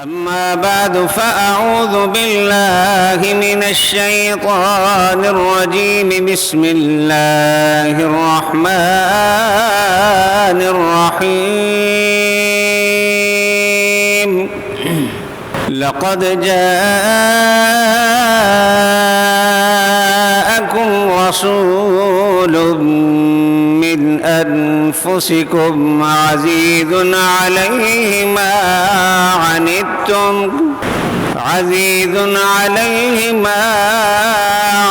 أما بعد فأعوذ بالله من الشيطان الرجيم. بسم الله الرحمن الرحيم. لقد جاءكم رسول من أنفسكم عزيز عليه ما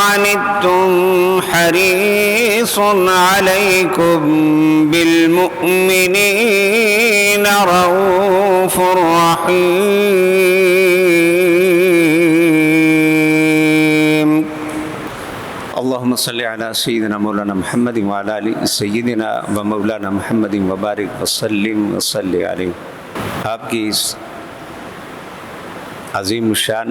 عنتم حريص عليكم بالمؤمنين رؤوف رحيم. اللهم صل على سيدنا مولانا محمد وعلى آل سيدنا ومولانا محمد وبارك وسلم وصل علیہ. آپ کی اس عظیم الشان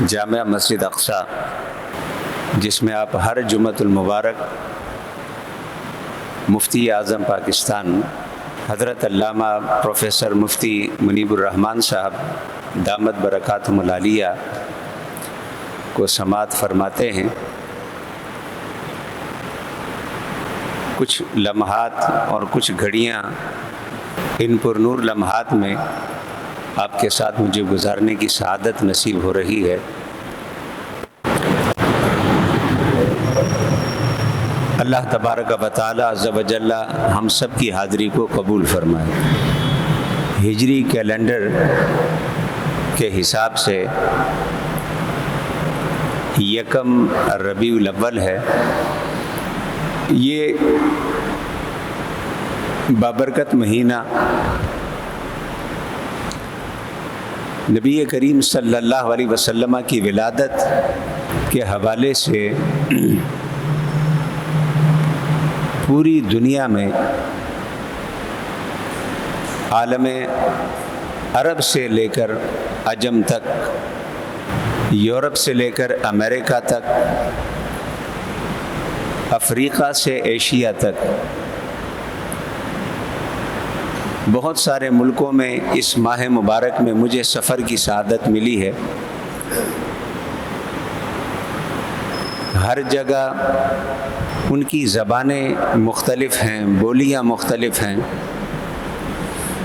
جامع مسجد اقصی، جس میں آپ ہر جمعۃ المبارک مفتی اعظم پاکستان حضرت علامہ پروفیسر مفتی منیب الرحمان صاحب دامت برکاتہم العالیہ کو سماعت فرماتے ہیں، کچھ لمحات اور کچھ گھڑیاں ان پر نور لمحات میں آپ کے ساتھ مجھے گزارنے کی سعادت نصیب ہو رہی ہے. اللہ تبارک و تعالی عز و جل ہم سب کی حاضری کو قبول فرمائے. ہجری کیلنڈر کے حساب سے یکم ربیع الاول ہے. یہ بابرکت مہینہ نبی کریم صلی اللہ علیہ وسلم کی ولادت کے حوالے سے پوری دنیا میں عالم عرب سے لے کر عجم تک، یورپ سے لے کر امریکہ تک، افریقہ سے ایشیا تک، بہت سارے ملکوں میں اس ماہ مبارک میں مجھے سفر کی سعادت ملی ہے. ہر جگہ ان کی زبانیں مختلف ہیں، بولیاں مختلف ہیں،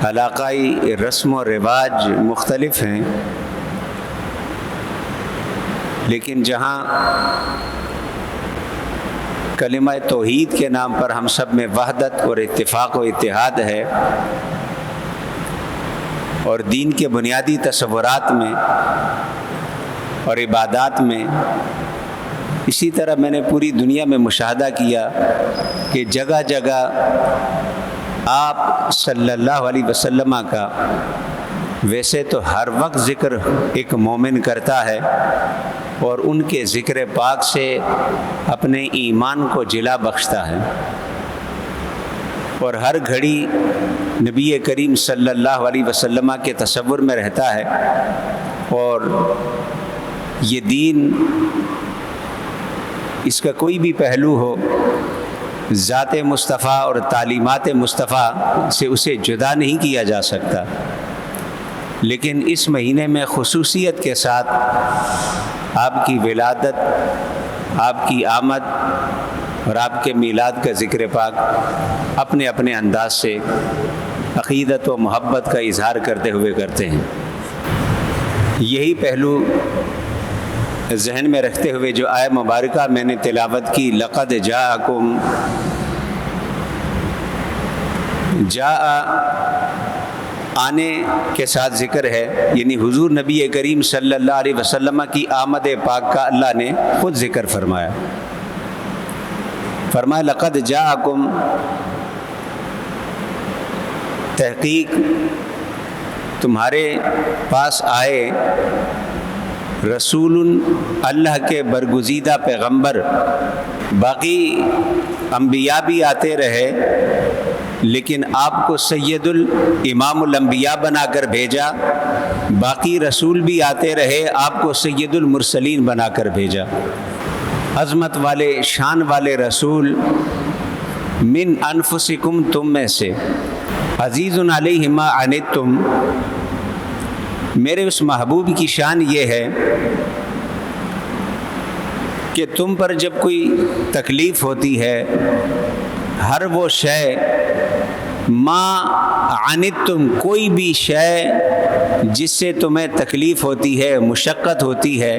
علاقائی رسم و رواج مختلف ہیں، لیکن جہاں کلمہ توحید کے نام پر ہم سب میں وحدت اور اتفاق و اتحاد ہے، اور دین کے بنیادی تصورات میں اور عبادات میں، اسی طرح میں نے پوری دنیا میں مشاہدہ کیا کہ جگہ جگہ آپ صلی اللہ علیہ وسلم کا ویسے تو ہر وقت ذکر ایک مومن کرتا ہے، اور ان کے ذکر پاک سے اپنے ایمان کو جلا بخشتا ہے، اور ہر گھڑی نبی کریم صلی اللہ علیہ وسلم کے تصور میں رہتا ہے. اور یہ دین، اس کا کوئی بھی پہلو ہو، ذات مصطفیٰ اور تعلیمات مصطفیٰ سے اسے جدا نہیں کیا جا سکتا. لیکن اس مہینے میں خصوصیت کے ساتھ آپ کی ولادت، آپ کی آمد اور آپ کے میلاد کا ذکر پاک اپنے اپنے انداز سے عقیدت و محبت کا اظہار کرتے ہوئے کرتے ہیں. یہی پہلو ذہن میں رکھتے ہوئے جو آیہ مبارکہ میں نے تلاوت کی، لقد جاءکم، جاء آنے کے ساتھ ذکر ہے، یعنی حضور نبی کریم صلی اللہ علیہ وسلم کی آمد پاک کا اللہ نے خود ذکر فرمایا. فرمایا لقد جاءکم، تحقیق تمہارے پاس آئے، رسول، اللہ کے برگزیدہ پیغمبر. باقی انبیاء بھی آتے رہے، لیکن آپ کو سید الامام الانبیاء بنا کر بھیجا. باقی رسول بھی آتے رہے، آپ کو سید المرسلین بنا کر بھیجا. عظمت والے، شان والے رسول من انفسکم، تم میں سے، عزیز علیہ ما عنتم، میرے اس محبوب کی شان یہ ہے کہ تم پر جب کوئی تکلیف ہوتی ہے، ہر وہ شے، ما عنتم، کوئی بھی شے جس سے تمہیں تکلیف ہوتی ہے، مشقت ہوتی ہے،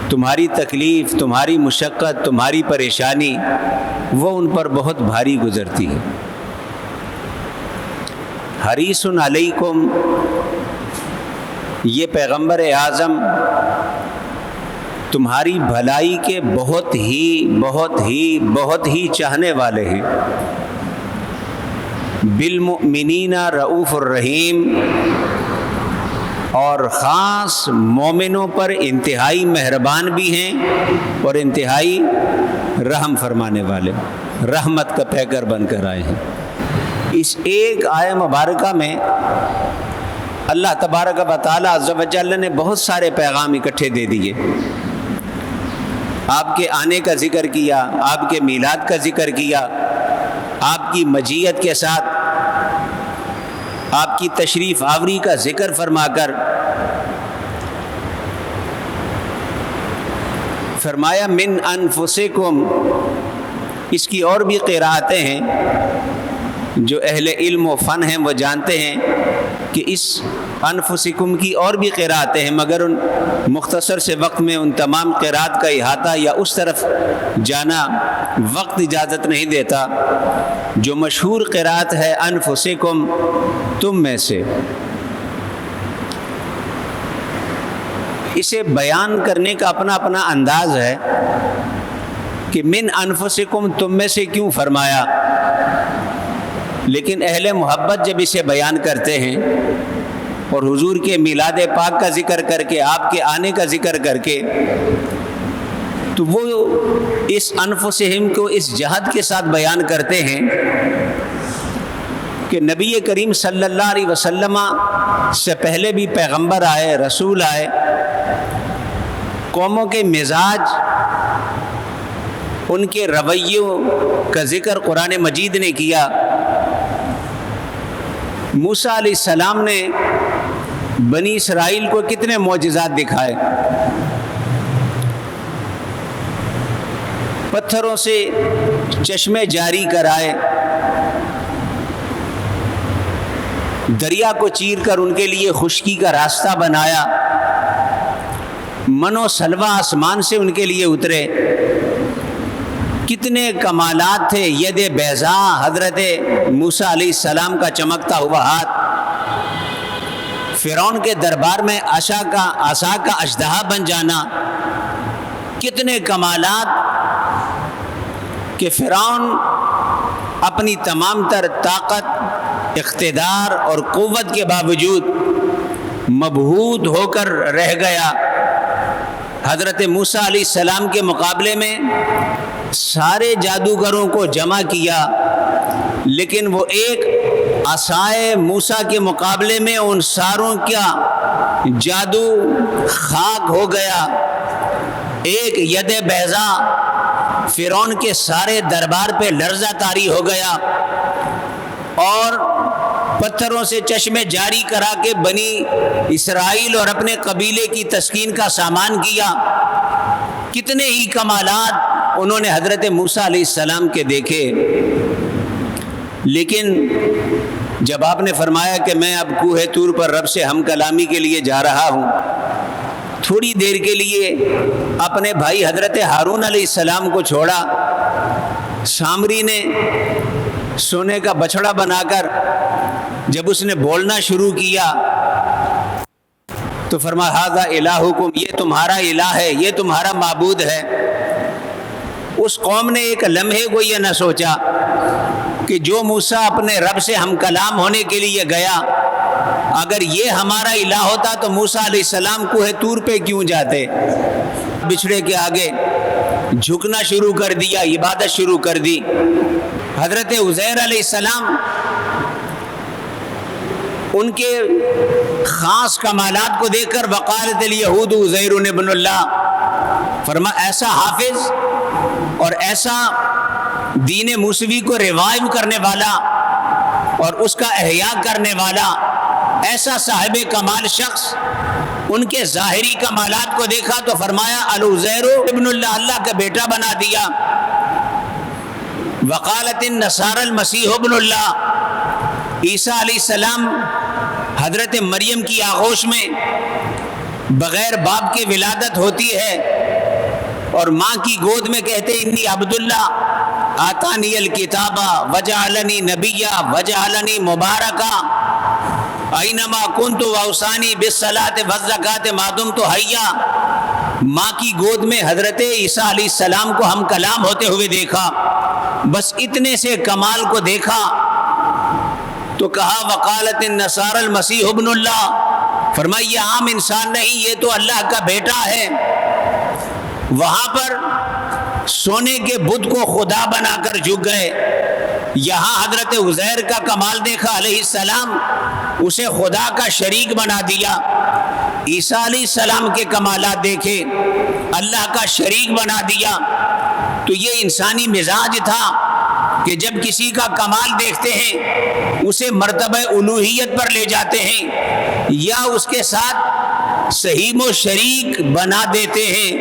تمہاری تکلیف، تمہاری مشقت، تمہاری پریشانی وہ ان پر بہت بھاری گزرتی ہے۔ حریص علیکم، یہ پیغمبر اعظم تمہاری بھلائی کے بہت ہی چاہنے والے ہیں۔ بالمؤمنین رؤوف الرحیم، اور خاص مومنوں پر انتہائی مہربان بھی ہیں اور انتہائی رحم فرمانے والے، رحمت کا پیکر بن کر آئے ہیں۔ اس ایک آیہ مبارکہ میں اللہ تبارک و تعالیٰ عز و جل نے بہت سارے پیغام اکٹھے دے دیے۔ آپ کے آنے کا ذکر کیا، آپ کے میلاد کا ذکر کیا، آپ کی مجیت کے ساتھ آپ کی تشریف آوری کا ذکر فرما کر فرمایا من انفسکم۔ اس کی اور بھی قراءتیں ہیں، جو اہل علم و فن ہیں وہ جانتے ہیں کہ اس انفسکم کی اور بھی قراءتیں ہیں، مگر ان مختصر سے وقت میں ان تمام قراءت کا احاطہ یا اس طرف جانا وقت اجازت نہیں دیتا۔ جو مشہور قراءت ہے انفسکم، تم میں سے، اسے بیان کرنے کا اپنا اپنا انداز ہے کہ من انفسکم، تم میں سے کیوں فرمایا، لیکن اہل محبت جب اسے بیان کرتے ہیں اور حضور کے میلاد پاک کا ذکر کر کے، آپ کے آنے کا ذکر کر کے، تو وہ اس انفسہم کو اس جہت کے ساتھ بیان کرتے ہیں کہ نبی کریم صلی اللہ علیہ وسلم سے پہلے بھی پیغمبر آئے، رسول آئے، قوموں کے مزاج، ان کے رویوں کا ذکر قرآن مجید نے کیا۔ موسیٰ علیہ السلام نے بنی اسرائیل کو کتنے معجزات دکھائے، پتھروں سے چشمے جاری کرائے، دریا کو چیر کر ان کے لیے خشکی کا راستہ بنایا، من و سلوہ آسمان سے ان کے لیے اترے، کتنے کمالات تھے۔ ید بیضاء، حضرت موسیٰ علیہ السلام کا چمکتا ہوا ہاتھ، فرعون کے دربار میں عصا کا اژدہا بن جانا، کتنے کمالات کہ فرعون اپنی تمام تر طاقت، اقتدار اور قوت کے باوجود مبہوت ہو کر رہ گیا۔ حضرت موسیٰ علیہ السلام کے مقابلے میں سارے جادوگروں کو جمع کیا، لیکن وہ ایک عصائے موسیٰ کے مقابلے میں ان ساروں کا جادو خاک ہو گیا۔ ایک ید بیضاء فرعون کے سارے دربار پہ لرزہ طاری ہو گیا، اور پتھروں سے چشمے جاری کرا کے بنی اسرائیل اور اپنے قبیلے کی تسکین کا سامان کیا۔ کتنے ہی کمالات انہوں نے حضرت موسیٰ علیہ السلام کے دیکھے، لیکن جب آپ نے فرمایا کہ میں اب کوہ طور پر رب سے ہم کلامی کے لیے جا رہا ہوں، تھوڑی دیر کے لیے اپنے بھائی حضرت ہارون علیہ السلام کو چھوڑا، سامری نے سونے کا بچھڑا بنا کر جب اس نے بولنا شروع کیا تو فرمایا ھذا الہکم، یہ تمہارا الہ ہے، یہ تمہارا معبود ہے۔ اس قوم نے ایک لمحے کو یہ نہ سوچا کہ جو موسیٰ اپنے رب سے ہم کلام ہونے کے لیے گیا، اگر یہ ہمارا الہ ہوتا تو موسیٰ علیہ السلام کوہ طور پہ کیوں جاتے؟ بچھڑے کے آگے جھکنا شروع کر دیا، عبادت شروع کر دی۔ حضرت عزیر علیہ السلام، ان کے خاص کمالات کو دیکھ کر وقالت الیہود عزیر ابن اللہ، فرمایا ایسا حافظ اور ایسا دین موسوی کو ریوائیو کرنے والا اور اس کا احیاء کرنے والا ایسا صاحب کمال شخص ان کے ظاہری کمالات کو دیکھا تو فرمایا العزیر ابن اللہ، اللہ کا بیٹا بنا دیا. وقالت النصارى المسیح ابن اللہ، عیسیٰ علیہ السلام حضرت مریم کی آغوش میں بغیر باپ کے ولادت ہوتی ہے اور ماں کی گود میں کہتے انی عبداللہ آتانی الکتاب وجعلنی نبیا وجعلنی مبارکا اینما کنت واوصانی بالصلاۃ والزکاۃ ما دمت حیا. ماں کی گود میں حضرت عیسیٰ علیہ السلام کو ہم کلام ہوتے ہوئے دیکھا، بس اتنے سے کمال کو دیکھا تو کہا وقالت النصارى المسیح ابن اللہ، فرمایا یہ عام انسان نہیں، یہ تو اللہ کا بیٹا ہے. وہاں پر سونے کے بت کو خدا بنا کر جھک گئے. یہاں حضرت عزیر کا کمال دیکھا علیہ السلام، اسے خدا کا شریک بنا دیا. عیسیٰ علیہ السلام کے کمالات دیکھے، اللہ کا شریک بنا دیا. تو یہ انسانی مزاج تھا کہ جب کسی کا کمال دیکھتے ہیں اسے مرتبہ الوہیت پر لے جاتے ہیں یا اس کے ساتھ سہیم و شریک بنا دیتے ہیں.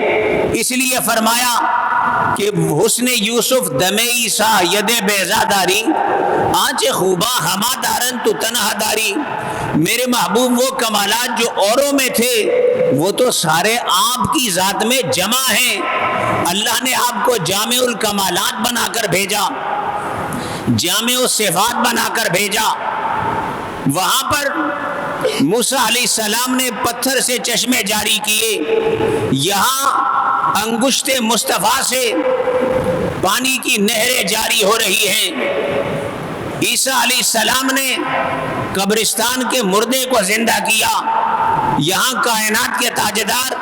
اس لیے فرمایا کہ حسن یوسف دم عیسیٰ ید بیضا داری آنچ خوبا ہما دارن تو تنہا داری. میرے محبوب وہ کمالات جو اوروں میں تھے وہ تو سارے آپ کی ذات میں جمع ہیں. اللہ نے آپ کو جامع الکمالات بنا کر بھیجا، جامع الصفات بنا کر بھیجا. وہاں پر موسیٰ علیہ السلام نے پتھر سے چشمے جاری کیے، یہاں انگشت مصطفیٰ سے پانی کی نہریں جاری ہو رہی ہیں. عیسیٰ علیہ السلام نے قبرستان کے مردے کو زندہ کیا. یہاں کائنات کے تاجدار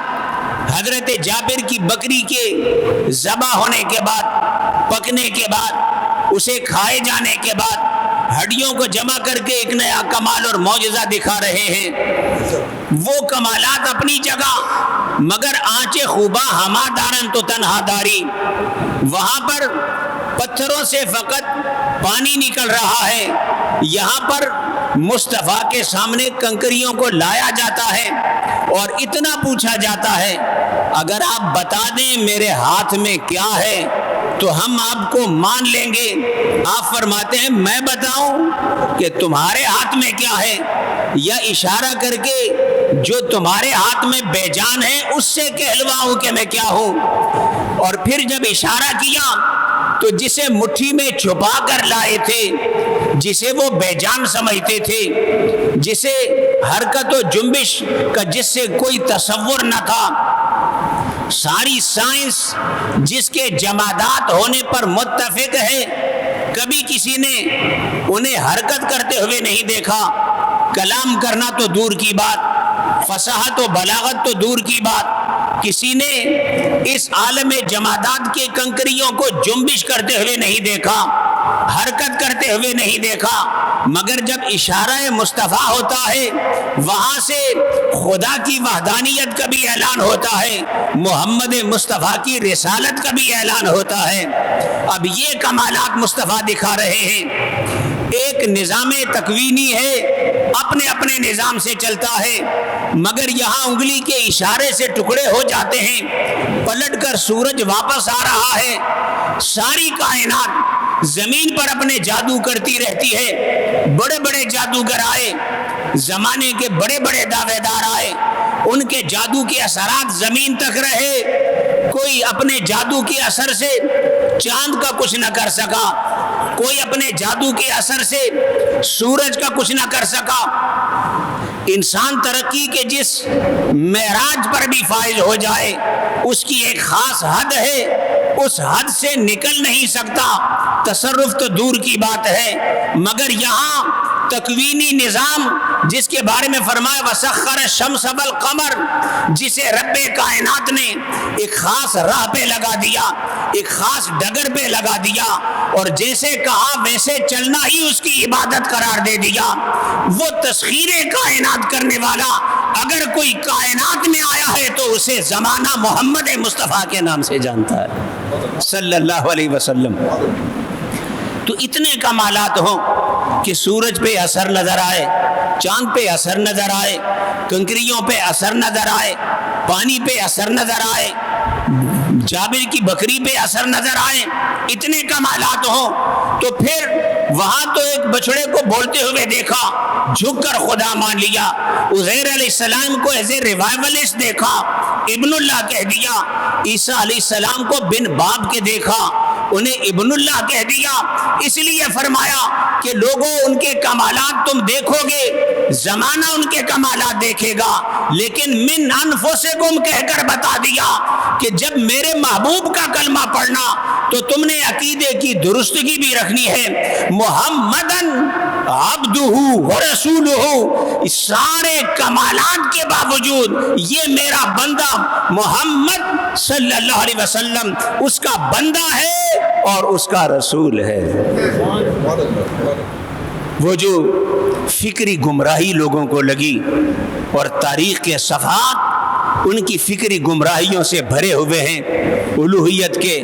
حضرت جابر کی بکری کے ذبح ہونے کے بعد، پکنے کے بعد، اسے کھائے جانے کے بعد ہڈیوں کو جمع کر کے ایک نیا کمال اور معجزہ دکھا رہے ہیں. وہ کمالات اپنی جگہ، مگر آنچ خوبا ہما دارن تو تنہا داری. وہاں پر پتھروں سے فقط پانی نکل رہا ہے، یہاں پر مصطفیٰ کے سامنے کنکریوں کو لایا جاتا ہے اور اتنا پوچھا جاتا ہے اگر آپ بتا دیں میرے ہاتھ میں کیا ہے تو ہم آپ کو مان لیں گے. آپ فرماتے ہیں میں بتاؤں کہ تمہارے ہاتھ میں کیا ہے، یا اشارہ کر کے جو تمہارے ہاتھ میں بے جان ہے اس سے کہلواؤں کہ میں کیا ہوں. اور پھر جب اشارہ کیا تو جسے مٹھی میں چھپا کر لائے تھے، جسے وہ بے جان سمجھتے تھے، جسے حرکت و جنبش کا جس سے کوئی تصور نہ تھا، ساری سائنس جس کے جمادات ہونے پر متفق ہے، کبھی کسی نے انہیں حرکت کرتے ہوئے نہیں دیکھا. کلام کرنا تو دور کی بات، فصاحت و بلاغت تو دور کی بات، کسی نے اس عالم جمادات کے کنکریوں کو جنبش کرتے ہوئے نہیں دیکھا، حرکت کرتے ہوئے نہیں دیکھا. مگر جب اشارہ مصطفیٰ ہوتا ہے وہاں سے خدا کی وحدانیت کا بھی اعلان ہوتا ہے، محمد مصطفیٰ کی رسالت کا بھی اعلان ہوتا ہے. اب یہ کمالات مصطفیٰ دکھا رہے ہیں. ایک نظام تکوینی ہے، اپنے اپنے نظام سے چلتا ہے، مگر یہاں انگلی کے اشارے سے ٹکڑے ہو جاتے ہیں، پلٹ کر سورج واپس آ رہا ہے. ساری کائنات زمین پر اپنے جادو کرتی رہتی ہے. بڑے بڑے جادوگر آئے، زمانے کے بڑے بڑے دعوے دار آئے، ان کے جادو کے اثرات زمین تک رہے. کوئی اپنے جادو کے اثر سے چاند کا کچھ نہ کر سکا، کوئی اپنے جادو کے اثر سے سورج کا کچھ نہ کر سکا. انسان ترقی کے جس معراج پر بھی فائز ہو جائے اس کی ایک خاص حد ہے، اس حد سے نکل نہیں سکتا. تصرف تو دور کی بات ہے، مگر یہاں تکوینی نظام جس کے بارے میں فرمایا وسخر الشمس والقمر، جسے رب کائنات نے ایک خاص راہ پہ لگا دیا، ایک خاص ڈگر پہ لگا دیا، اور جیسے کہا ویسے چلنا ہی اس کی عبادت قرار دے دیا. وہ تسخیر کائنات کرنے والا اگر کوئی کائنات میں آیا ہے تو اسے زمانہ محمد مصطفیٰ کے نام سے جانتا ہے صلی اللہ علیہ وسلم. تو اتنے کمالات ہوں کہ سورج پہ اثر نظر آئے، چاند پہ اثر نظر آئے، کنکریوں پہ اثر نظر آئے، پانی پہ اثر نظر آئے، جابر کی بکری پہ اثر نظر آئے، اتنے کمالات ہوں، تو پھر وہاں تو ایک بچڑے کو بولتے ہوئے دیکھا، جھک کر خدا مان لیا، عزیر علیہ السلام کو ایز اے ریوائولسٹ دیکھا، ابن اللہ کہہ دیا، عیسیٰ علیہ السلام کو بن باپ کے دیکھا، انہیں ابن اللہ کہہ دیا، اس لیے فرمایا کہ لوگوں ان کے کمالات تم دیکھو گے، زمانہ ان کے کمالات دیکھے گا، لیکن من انفسکم کہہ کر بتا دیا کہ جب میرے محبوب کا کلمہ پڑھنا تو تم نے عقیدے کی درستگی بھی رکھنی ہے، محمدن عبدہ و رسولہ، سارے کمالات کے باوجود یہ میرا بندہ محمد صلی اللہ علیہ وسلم اس کا بندہ ہے اور اس کا رسول ہے۔ وہ جو فکری گمراہی لوگوں کو لگی اور تاریخ کے صفحات ان کی فکری گمراہیوں سے بھرے ہوئے ہیں، الوہیت کے،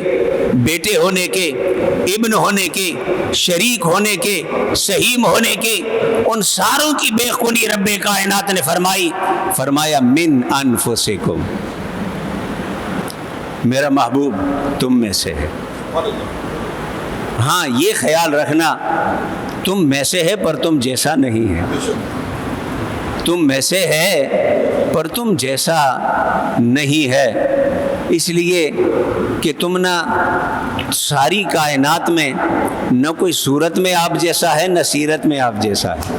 بیٹے ہونے کے، ابن ہونے کے، شریک ہونے کے، سہیم ہونے کے، ان ساروں کی بے خونی رب کائنات نے فرمایا من انفسکم، میرا محبوب تم میں سے ہے۔ ہاں یہ خیال رکھنا تم میں سے ہے پر تم جیسا نہیں ہے، تم میں سے ہے پر تم جیسا نہیں ہے، اس لیے کہ تم نہ ساری کائنات میں نہ کوئی صورت میں آپ جیسا ہے، نہ سیرت میں آپ جیسا ہے،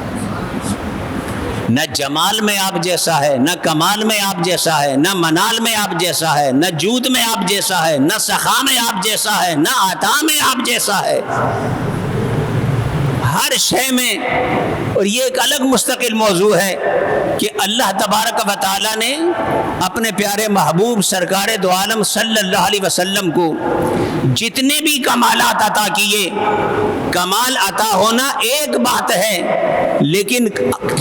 نہ جمال میں آپ جیسا ہے، نہ کمال میں آپ جیسا ہے، نہ منال میں آپ جیسا ہے، نہ جود میں آپ جیسا ہے، نہ سخا میں آپ جیسا ہے، نہ عطا میں آپ جیسا ہے، ہر شے میں۔ اور یہ ایک الگ مستقل موضوع ہے کہ اللہ تبارک و تعالیٰ نے اپنے پیارے محبوب سرکار دو عالم صلی اللہ علیہ وسلم کو جتنے بھی کمالات عطا کیے، کمال عطا ہونا ایک بات ہے، لیکن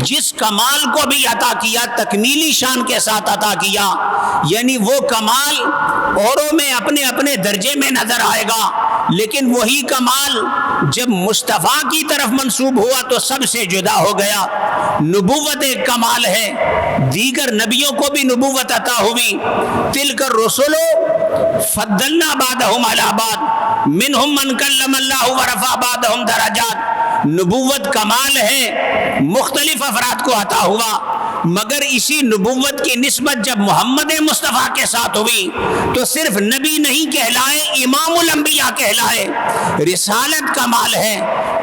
جس کمال کو بھی عطا کیا تکمیلی شان کے ساتھ عطا کیا، یعنی وہ کمال اوروں میں اپنے اپنے درجے میں نظر آئے گا، لیکن وہی کمال جب مصطفیٰ کی طرف منسوب ہوا تو سب سے جدا ہو گیا۔ نبوت ایک کمال ہے، دیگر نبیوں کو بھی نبوت عطا ہوئی، تلک الرسل فضلنا بعضهم علی بعض منہم من کلم اللہ ورفع بعضهم درجات، نبوت کمال ہے، مختلف افراد کو عطا ہوا، مگر اسی نبوت کی نسبت جب محمد مصطفیٰ کے ساتھ ہوئی تو صرف نبی نہیں کہلائے، امام الانبیاء کہلائے، رسالت کمال ہے،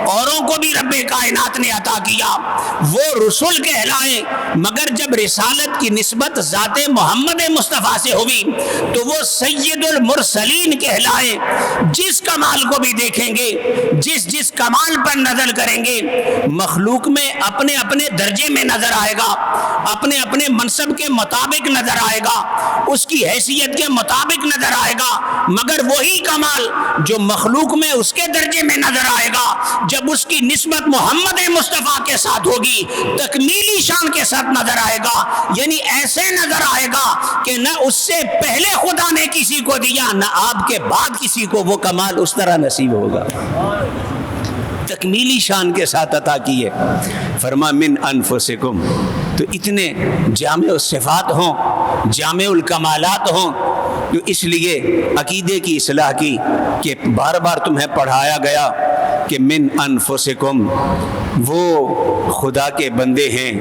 اوروں کو بھی رب کائنات نے عطا کیا، وہ رسول کہلائے، مگر جب رسالت کی نسبت ذات محمد مصطفیٰ سے ہوئی تو وہ سید المرسلین کہلائے۔ جس کمال کو بھی دیکھیں گے، جس کمال پر نظر کریں گے، مخلوق میں اپنے اپنے درجے میں نظر آئے گا، اپنے اپنے منصب کے مطابق نظر آئے گا، اس کی حیثیت کے مطابق نظر آئے گا، مگر وہی کمال جو مخلوق میں اس کے درجے میں نظر آئے گا، جب اس کی نسبت محمد مصطفیٰ کے ساتھ ہوگی تکمیلی شان کے ساتھ نظر آئے گا، یعنی ایسے نظر آئے گا کہ نہ اس سے پہلے خدا نے کسی کو دیا، نہ آپ کے بعد کسی کو وہ کمال اس طرح نصیب ہوگا، تکمیلی شان کے ساتھ عطا کیے۔ فرما من انفسکم، تو اتنے جامع الصفات ہوں، جامع الکمالات ہوں، تو اس لیے عقیدے کی اصلاح کی کہ بار بار تمہیں پڑھایا گیا کہ من انفسکم، وہ خدا کے بندے ہیں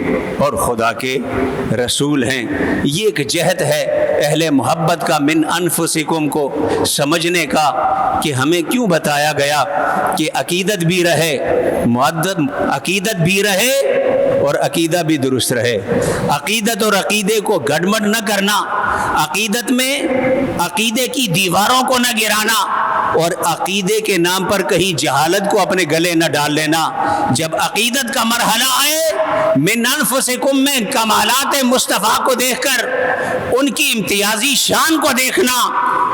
اور خدا کے رسول ہیں۔ یہ ایک جہد ہے اہل محبت کا من انفسکم کو سمجھنے کا کہ ہمیں کیوں بتایا گیا کہ عقیدت بھی رہے، عقیدت بھی رہے اور عقیدہ بھی درست رہے، عقیدت اور عقیدے کو گڑبڑ نہ کرنا، عقیدت میں عقیدے کی دیواروں کو نہ گرانا، اور عقیدے کے نام پر کہیں جہالت کو اپنے گلے نہ ڈال لینا۔ جب عقیدت کا مرحلہ آئے، من انفسکم میں کمالات مصطفیٰ کو دیکھ کر ان کی امتیازی شان کو دیکھنا،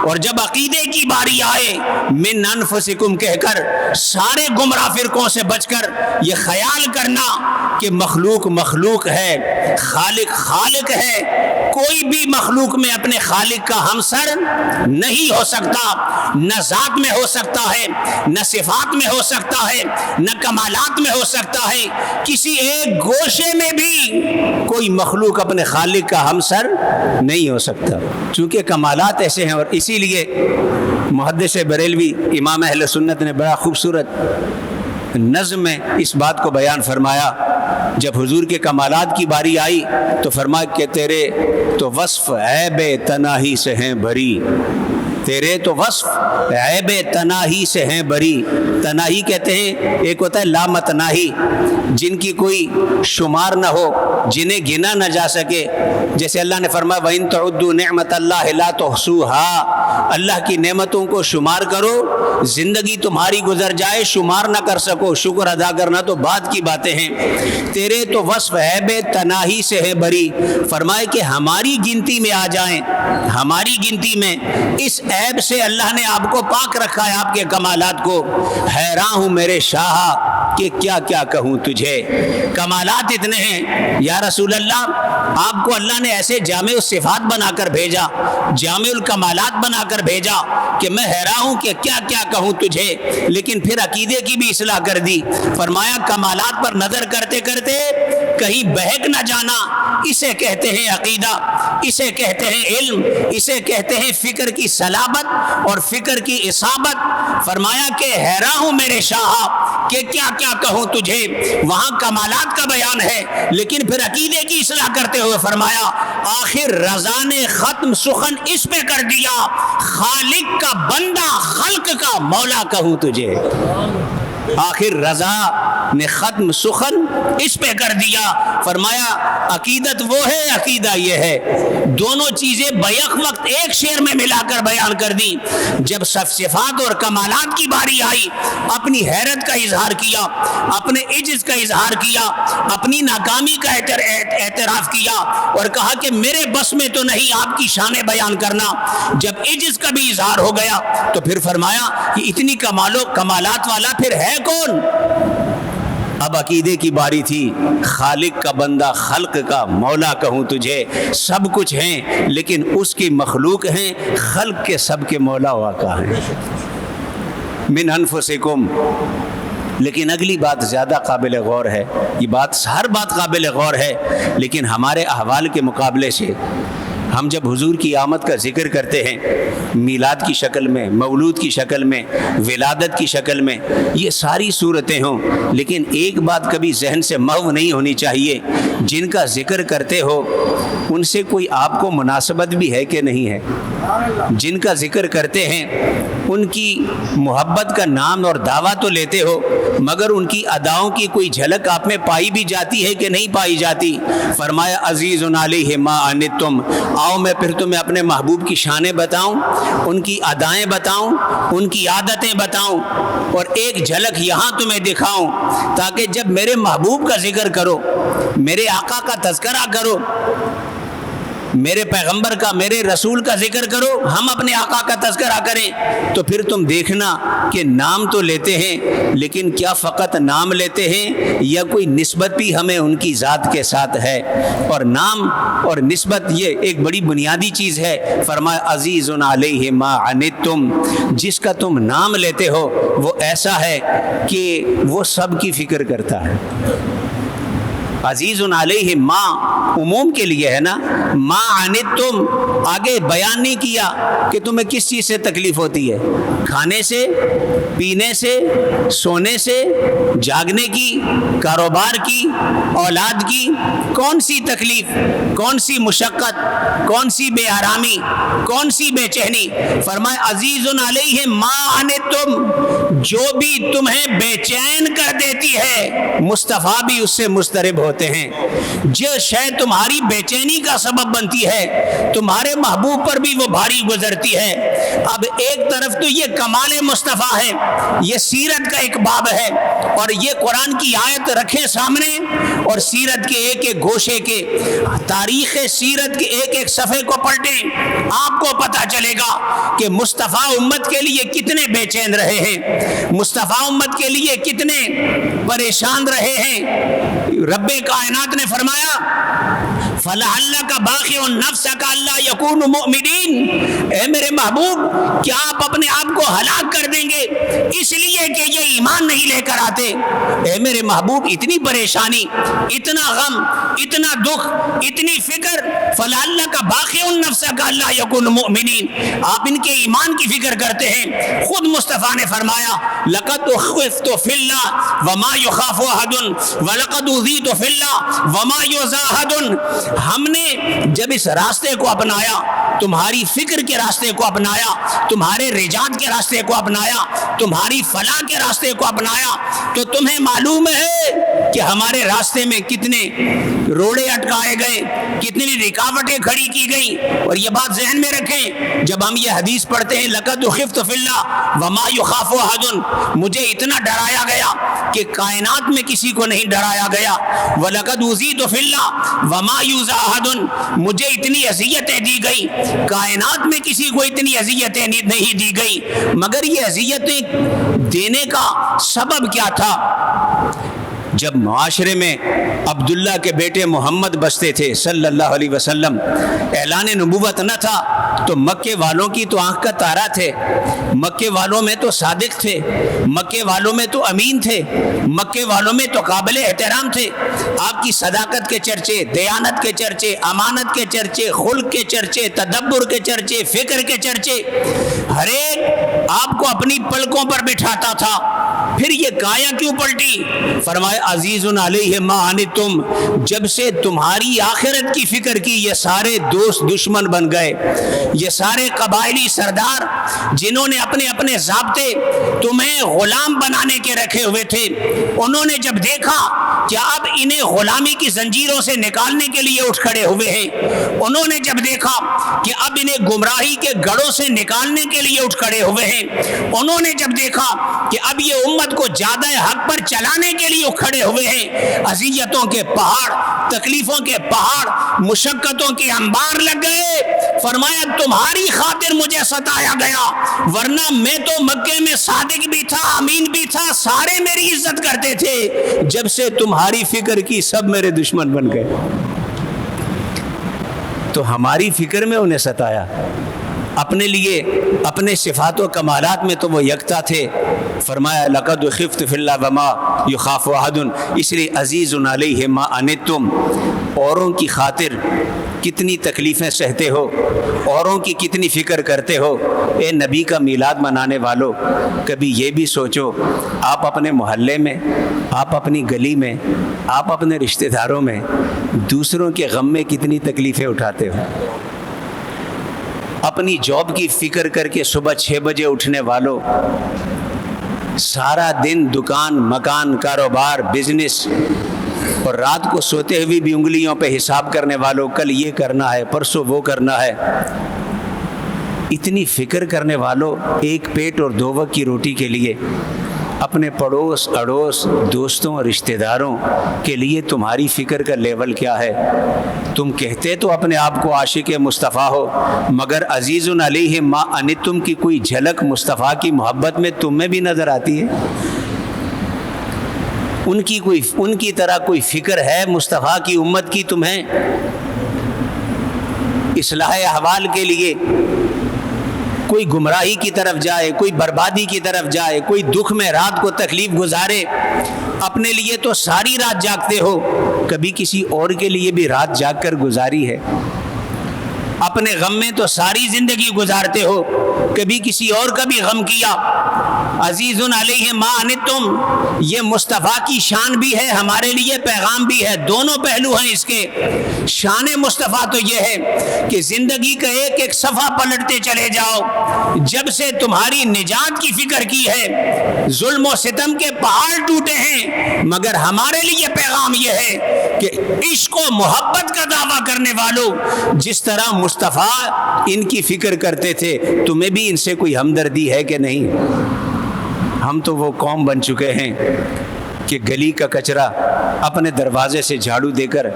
اور جب عقیدے کی باری آئے من انفسکم کہہ کر سارے گمراہ فرقوں سے بچ کر یہ خیال کرنا کہ مخلوق مخلوق ہے، خالق خالق ہے، کوئی بھی مخلوق میں اپنے خالق کا ہمسر نہیں ہو سکتا، نہ ذات میں ہو سکتا ہے، نہ صفات میں ہو سکتا ہے، نہ کمالات میں ہو سکتا ہے، کسی ایک گوشے میں بھی کوئی مخلوق اپنے خالق کا ہمسر نہیں ہو سکتا، چونکہ کمالات ایسے ہیں۔ اور اسی لیے محدث بریلوی امام اہل سنت نے بڑا خوبصورت نظم میں اس بات کو بیان فرمایا، جب حضور کے کمالات کی باری آئی تو فرمایا کہ تیرے تو وصف عیب تناہی سے ہیں بھری، تیرے تو وصف عیب تناہی سے ہیں بری۔ تناہی کہتے ہیں ایک ہوتا ہے لامتناہی، جن کی کوئی شمار نہ ہو، جنہیں گنا نہ جا سکے، جیسے اللہ نے فرمایا وَإِن تَعُدُّوا نِعْمَةَ اللَّهِ لَا تُحْصُوهَا، اللہ کی نعمتوں کو شمار کرو، زندگی تمہاری گزر جائے شمار نہ کر سکو، شکر ادا کرنا تو بعد کی باتیں ہیں۔ تیرے تو وصف عیب تناہی سے ہے بری، فرمائے کہ ہماری گنتی میں آ جائیں، ہماری گنتی میں اس عیب سے اللہ نے آپ کو پاک رکھا ہے، آپ کے کمالات کو۔ حیران ہوں میرے شاہ کہ کیا کیا کہوں تجھے، کمالات اتنے ہیں یا رسول اللہ، آپ کو اللہ نے ایسے جامع الصفات بنا کر بھیجا، جامع الکمالات بنا کر بھیجا کہ میں حیران ہوں کہ کیا کیا کہوں تجھے۔ لیکن پھر عقیدے کی بھی اصلاح کر دی، فرمایا کمالات پر نظر کرتے کرتے کہیں بہک نہ جانا، اسے کہتے ہیں عقیدہ، اسے کہتے ہیں علم، اسے کہتے ہیں فکر کی صلابت اور فکر کی اصابت۔ فرمایا کہ حیران ہوں میرے شاہ کہ کیا کیا کہوں تجھے، وہاں کمالات کا بیان ہے لیکن پھر عقیدے کی اصلاح کرتے ہوئے فرمایا آخر رضا نے ختم سخن اس پہ کر دیا، خالق کا بندہ خلق کا مولا کہوں تجھے۔ آخر رضا نے ختم سخن اس پہ کر دیا، فرمایا عقیدت وہ ہے، عقیدہ یہ ہے، دونوں چیزیں بیک وقت ایک شعر میں ملا کر بیان کر دی۔ جب صفات اور کمالات کی باری آئی، اپنی حیرت کا اظہار کیا، اپنے عجز کا اظہار کیا، اپنی ناکامی کا اعتراف کیا اور کہا کہ میرے بس میں تو نہیں آپ کی شان بیان کرنا۔ جب عجز کا بھی اظہار ہو گیا تو پھر فرمایا کہ اتنی کمالات والا پھر ہے کون؟ اب عقیدے کی باری تھی، خالق کا بندہ خلق کا مولا کہوں تجھے، سب کچھ ہیں لیکن اس کی مخلوق ہیں، خلق کے سب کے مولا واقع ہیں۔ من انفسکم، لیکن اگلی بات زیادہ قابل غور ہے، یہ بات ہر بات قابل غور ہے لیکن ہمارے احوال کے مقابلے سے ہم جب حضور کی آمد کا ذکر کرتے ہیں میلاد کی شکل میں، مولود کی شکل میں، ولادت کی شکل میں، یہ ساری صورتیں ہوں، لیکن ایک بات کبھی ذہن سے محو نہیں ہونی چاہیے، جن کا ذکر کرتے ہو ان سے کوئی آپ کو مناسبت بھی ہے کہ نہیں ہے؟ جن کا ذکر کرتے ہیں ان کی محبت کا نام اور دعویٰ تو لیتے ہو، مگر ان کی اداؤں کی کوئی جھلک آپ میں پائی بھی جاتی ہے کہ نہیں پائی جاتی؟ فرمایا عزیز علیہ ما عنتم، آؤ میں پھر تمہیں اپنے محبوب کی شانیں بتاؤں، ان کی ادائیں بتاؤں، ان کی عادتیں بتاؤں اور ایک جھلک یہاں تمہیں دکھاؤں، تاکہ جب میرے محبوب کا ذکر کرو، میرے آقا کا تذکرہ کرو، میرے پیغمبر کا، میرے رسول کا ذکر کرو، ہم اپنے آقا کا تذکرہ کریں، تو پھر تم دیکھنا کہ نام تو لیتے ہیں لیکن کیا فقط نام لیتے ہیں یا کوئی نسبت بھی ہمیں ان کی ذات کے ساتھ ہے؟ اور نام اور نسبت یہ ایک بڑی بنیادی چیز ہے۔ فرمایا عزیز علیہ ما عنتم، جس کا تم نام لیتے ہو وہ ایسا ہے کہ وہ سب کی فکر کرتا ہے۔ عزیز علیہ ما عموم کے لیے ہے نا، ما عنتم آگے بیان نہیں کیا کہ تمہیں کس چیز سے تکلیف ہوتی ہے، کھانے سے، پینے سے، سونے سے، جاگنے کی، کاروبار کی، اولاد کی، کون سی تکلیف، کون سی مشقت، کون سی بے آرامی، کون سی بے چینی؟ فرمایا عزیز علیہ ما عنتم، جو بھی تمہیں بے چین کر دیتی ہے مصطفیٰ بھی اس سے مضطرب ہوتے ہیں۔ جو شے تمہاری بے چینی کا سبب بنتی ہے تمہارے محبوب پر بھی وہ بھاری گزرتی ہے۔ اب ایک طرف تو یہ کمال مصطفیٰ ہے، یہ سیرت کا ایک باب ہے، اور یہ قرآن کی آیت رکھیں سامنے اور سیرت کے ایک ایک گوشے کے، تاریخ سیرت کے ایک ایک صفحے کو پلٹیں، آپ کو پتہ چلے گا کہ مصطفیٰ امت کے لیے کتنے بے چین رہے ہیں، مصطفیٰ امت کے لیے کتنے پریشان رہے ہیں۔ رب کائنات نے فرمایا فَلَعَلَّكَ بَاخِعٌ نَفْسَكَ أَلَّا يَكُونُوا مُؤْمِنِينَ، اے میرے محبوب کیا آپ اپنے آپ کو ہلاک کر دیں گے اس لیے کہ یہ ایمان نہیں لے کر آتے؟ اے میرے محبوب اتنی پریشانی، اتنا غم، اتنا دکھ، اتنی فکر، فَلَعَلَّكَ بَاخِعٌ نَفْسَكَ أَلَّا يَكُونُوا مُؤْمِنِينَ، آپ ان کے ایمان کی فکر کرتے ہیں۔ خود مصطفیٰ نے فرمایا لَقَدْ أُخِفْتُ فِي اللَّهِ وَمَا يُخَافُ أَحَدٌ وَلَقَدْ أُوذِيتُ فِي اللَّهِ وَمَا يُؤْذَى أَحَدٌ، ہم نے جب اس راستے کو اپنایا، تمہاری فکر کے راستے کو اپنایا، تمہارے رجعت کے راستے کو اپنایا، تمہاری فلاح کے راستے کو اپنایا، تو تمہیں معلوم ہے کہ ہمارے راستے میں کتنے روڑے اٹکائے گئے، کتنی رکاوٹیں کھڑی کی گئیں۔ اور یہ بات ذہن میں رکھیں، جب ہم یہ حدیث پڑھتے ہیں لَقَدْ أُخِفْتُ فِي اللَّهِ وَمَا يُخَافُ أَحَدٌ، مجھے اتنا ڈرایا گیا کہ کائنات میں کسی کو نہیں ڈرایا گیا، وَلَقَدْ أُوذِيتُ فِي اللَّهِ وَمَا يُؤْذَى أَحَدٌ، مجھے اتنی اذیتیں دی گئی، کائنات میں کسی کو اتنی اذیتیں نہیں دی گئی۔ مگر یہ اذیتیں دینے کا سبب کیا تھا؟ جب معاشرے میں عبداللہ کے بیٹے محمد بستے تھے صلی اللہ علیہ وسلم، اعلان نبوت نہ تھا، تو مکے والوں کی تو آنکھ کا تارا تھے، مکے والوں میں تو صادق تھے، مکے والوں میں تو امین تھے، مکے والوں میں تو قابل احترام تھے۔ آپ کی صداقت کے چرچے، دیانت کے چرچے، امانت کے چرچے، خلق کے چرچے، تدبر کے چرچے، فکر کے چرچے، ہر ایک آپ کو اپنی پلکوں پر بٹھاتا تھا۔ پھر یہ کایا کیوں پلٹی؟ فرمایا عزیز علیہ ما عنتم، جب سے تمہاری آخرت کی فکر کی یہ سارے دوست دشمن بن گئے، یہ سارے قبائلی سردار جنہوں نے اپنے اپنے ضابطے تمہیں غلام بنانے کے رکھے ہوئے تھے، انہوں نے جب دیکھا کہ اب انہیں غلامی کی زنجیروں سے نکالنے کے لیے اٹھ کھڑے ہوئے ہیں، انہوں نے جب دیکھا کہ اب انہیں گمراہی کے گڑھوں سے نکالنے کے لیے اٹھ کھڑے ہوئے ہیں، انہوں نے جب دیکھا کہ اب یہ امت کو زیادہ حق پر چلانے کے لیے کھڑے ہوئے ہیں، اذیتوں کے پہاڑ، تکلیفوں کے پہاڑ، مشقتوں کے انبار لگ گئے۔ فرمایا تمہاری خاطر مجھے ستایا گیا، ورنہ میں تو مکے میں صادق بھی تھا، امین بھی تھا، سارے میری عزت کرتے تھے، جب سے تمہاری فکر کی سب میرے دشمن بن گئے۔ تو ہماری فکر میں انہیں ستایا، اپنے لیے اپنے صفات و کمالات میں تو وہ یکتا تھے۔ فرمایا لقد خفت فی اللہ وما یخاف احد، اس لیے عزیز علیہ ما عنتم، اوروں کی خاطر کتنی تکلیفیں سہتے ہو، اوروں کی کتنی فکر کرتے ہو۔ اے نبی کا میلاد منانے والو، کبھی یہ بھی سوچو آپ اپنے محلے میں، آپ اپنی گلی میں، آپ اپنے رشتہ داروں میں دوسروں کے غم میں کتنی تکلیفیں اٹھاتے ہو۔ اپنی جاب کی فکر کر کے صبح 6 بجے اٹھنے والوں، سارا دن دکان، مکان، کاروبار، بزنس، اور رات کو سوتے ہوئے بھی انگلیوں پہ حساب کرنے والوں، کل یہ کرنا ہے، پرسوں وہ کرنا ہے، اتنی فکر کرنے والوں ایک پیٹ اور 2 وقت کی روٹی کے لیے، اپنے پڑوس اڑوس، دوستوں اور رشتہ داروں کے لیے تمہاری فکر کا لیول کیا ہے؟ تم کہتے تو اپنے آپ کو عاشق مصطفیٰ ہو، مگر عزیز علیہ ما عنتم کی کوئی جھلک مصطفیٰ کی محبت میں تم میں بھی نظر آتی ہے؟ ان کی طرح کوئی فکر ہے مصطفیٰ کی امت کی تمہیں؟ اصلاح احوال کے لیے کوئی گمراہی کی طرف جائے، کوئی بربادی کی طرف جائے، کوئی دکھ میں رات کو تکلیف گزارے، اپنے لیے تو ساری رات جاگتے ہو، کبھی کسی اور کے لیے بھی رات جاگ کر گزاری ہے؟ اپنے غم میں تو ساری زندگی گزارتے ہو، کبھی کسی اور کا بھی غم کیا؟ عزیز علیہ ما عنتم، یہ مصطفیٰ کی شان بھی ہے، ہمارے لیے پیغام بھی ہے، دونوں پہلو ہیں اس کے۔ شان مصطفیٰ تو یہ ہے کہ زندگی کا ایک ایک صفحہ پلٹتے چلے جاؤ، جب سے تمہاری نجات کی فکر کی ہے ظلم و ستم کے پہاڑ ٹوٹے ہیں، مگر ہمارے لیے پیغام یہ ہے کہ عشق و محبت کا دعویٰ کرنے والوں، جس طرح مصطفیٰ ان کی فکر کرتے تھے، تمہیں بھی ان سے کوئی ہمدردی ہے کہ نہیں؟ ہم تو وہ قوم بن چکے ہیں کہ گلی کا کچرا اپنے دروازے سے جھاڑو دے کر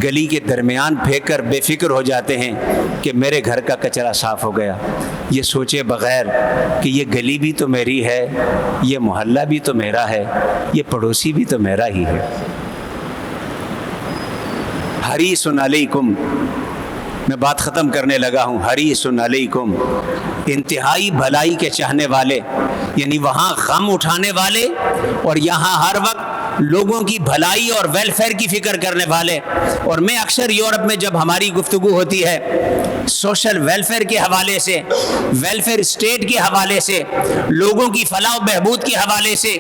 گلی کے درمیان پھینک کر بے فکر ہو جاتے ہیں کہ میرے گھر کا کچرا صاف ہو گیا، یہ سوچے بغیر کہ یہ گلی بھی تو میری ہے، یہ محلہ بھی تو میرا ہے، یہ پڑوسی بھی تو میرا ہی ہے۔ حریص علیکم، میں بات ختم کرنے لگا ہوں، حریص علیکم، انتہائی بھلائی کے چاہنے والے، یعنی وہاں غم اٹھانے والے اور یہاں ہر وقت لوگوں کی بھلائی اور ویلفیئر کی فکر کرنے والے۔ اور میں اکثر یورپ میں جب ہماری گفتگو ہوتی ہے سوشل ویلفیئر کے حوالے سے، ویلفیئر اسٹیٹ کے حوالے سے، لوگوں کی فلاح و بہبود کے حوالے سے،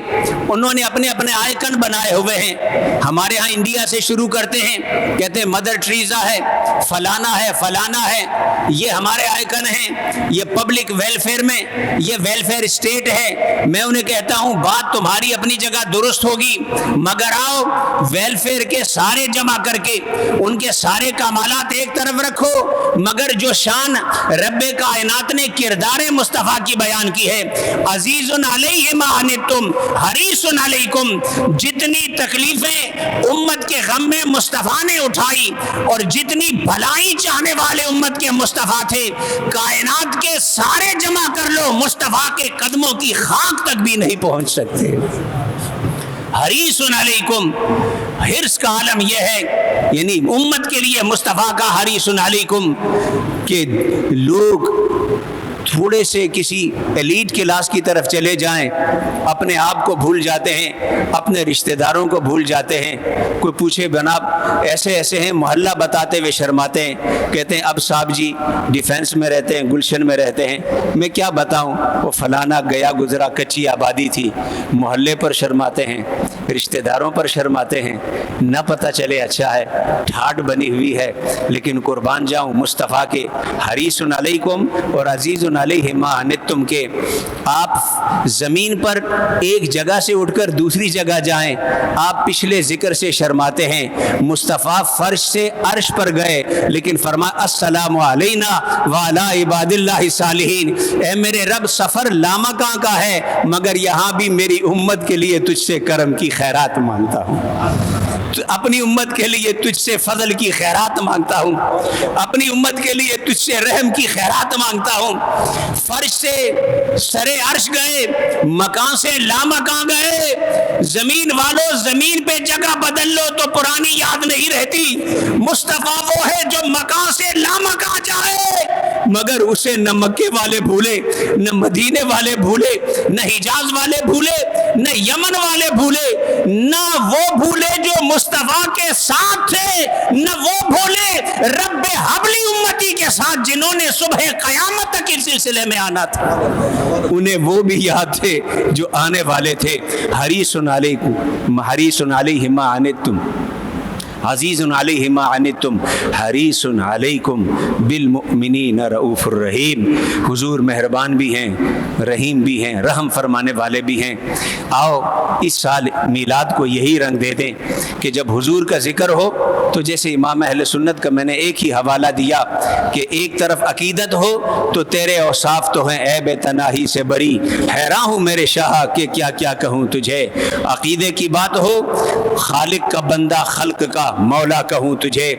انہوں نے اپنے اپنے آئیکن بنائے ہوئے ہیں۔ ہمارے ہاں انڈیا سے شروع کرتے ہیں، کہتے ہیں مدر ٹریزا ہے، فلانا ہے، فلانا ہے، یہ ہمارے آئیکن ہیں، یہ پبلک ویلفیئر میں یہ ویلفیئر اسٹیٹ ہے۔ میں انہیں کہتا ہوں بات تمہاری اپنی جگہ درست ہوگی، مگر آؤ ویلفیئر کے سارے جمع کر کے ان کے سارے کمالات ایک طرف رکھو، مگر جو شان رب کائنات نے کردار مصطفیٰ کی بیان کی ہے، عزیز علیہ ما عنتم حریص علیکم، جتنی تکلیفیں امت کے غم میں مصطفیٰ نے اٹھائی اور جتنی بھلائی چاہنے والے امت کے مصطفیٰ تھے، کائنات کے سارے جمع کر لو، مصطفیٰ کے قدموں کی خاک تک بھی نہیں پہنچ سکتے۔ حریص علیکم، حرص کا عالم یہ ہے، یعنی امت کے لیے مصطفیٰ کا حریص علیکم، کہ لوگ تھوڑے سے کسی ایلیٹ کلاس کی طرف چلے جائیں، اپنے آپ کو بھول جاتے ہیں، اپنے رشتہ داروں کو بھول جاتے ہیں۔ کوئی پوچھے جناب ایسے ایسے ہیں، محلہ بتاتے ہوئے شرماتے ہیں، کہتے ہیں اب صاحب جی ڈیفینس میں رہتے ہیں، گلشن میں رہتے ہیں، میں کیا بتاؤں وہ فلانا گیا گزرا کچی آبادی تھی۔ محلے پر شرماتے ہیں، رشتہ داروں پر شرماتے ہیں، نہ پتہ چلے اچھا ہے ٹھاٹ بنی ہوئی ہے، لیکن قربان جاؤں مصطفیٰ کے حریص علیکم اور عزیز علیہ ما عنتم کے، آپ زمین پر ایک جگہ سے اٹھ کر دوسری جگہ جائیں، آپ پچھلے ذکر سے شرماتے ہیں، مصطفیٰ فرش سے عرش پر گئے لیکن فرمایا السلام علینا وعلی عباد اللہ الصالحین، اے میرے رب سفر لامکاں کا ہے مگر یہاں بھی میری امت کے لیے تجھ سے کرم کی خیرات مانگتا ہوں، اپنی امت کے لیے تجھ سے فضل کی خیرات مانگتا ہوں، اپنی امت کے لیے تجھ سے رحم کی خیرات مانگتا ہوں۔ فرش سے سرے عرش گئے، مکان سے لامکان گئے، زمین والوں زمین پہ جگہ بدل لو تو پرانی یاد نہیں رہتی، مصطفیٰ وہ ہے جو مکان سے لامکان جائے مگر اسے نہ مکے والے بھولے، نہ مدینے والے بھولے، نہ حجاز والے بھولے، نہ یمن والے بھولے، نہ وہ بھولے جو مصطفیٰ کے ساتھ تھے، نہ وہ بھولے رب حبلی امتی کے ساتھ جنہوں نے صبح قیامت تک اس سلسلے میں آنا تھا، انہیں وہ بھی یاد تھے جو آنے والے تھے۔ حریص علیکم، حریص علیہ ما عنتم، عزیز علیہ ما عنتم حریص علیکم بالمؤمنین رؤوف الرحیم، حضور مہربان بھی ہیں، رحیم بھی ہیں، رحم فرمانے والے بھی ہیں۔ آؤ اس سال میلاد کو یہی رنگ دے دیں کہ جب حضور کا ذکر ہو تو جیسے امام اہل سنت کا میں نے ایک ہی حوالہ دیا کہ ایک طرف عقیدت ہو تو تیرے اوصاف تو ہیں عیب تناہی سے بری، حیران ہوں میرے شاہ کہ کیا کیا کہوں تجھے، عقیدے کی بات ہو خالق کا بندہ خلق کا مولا کہوں تجھے،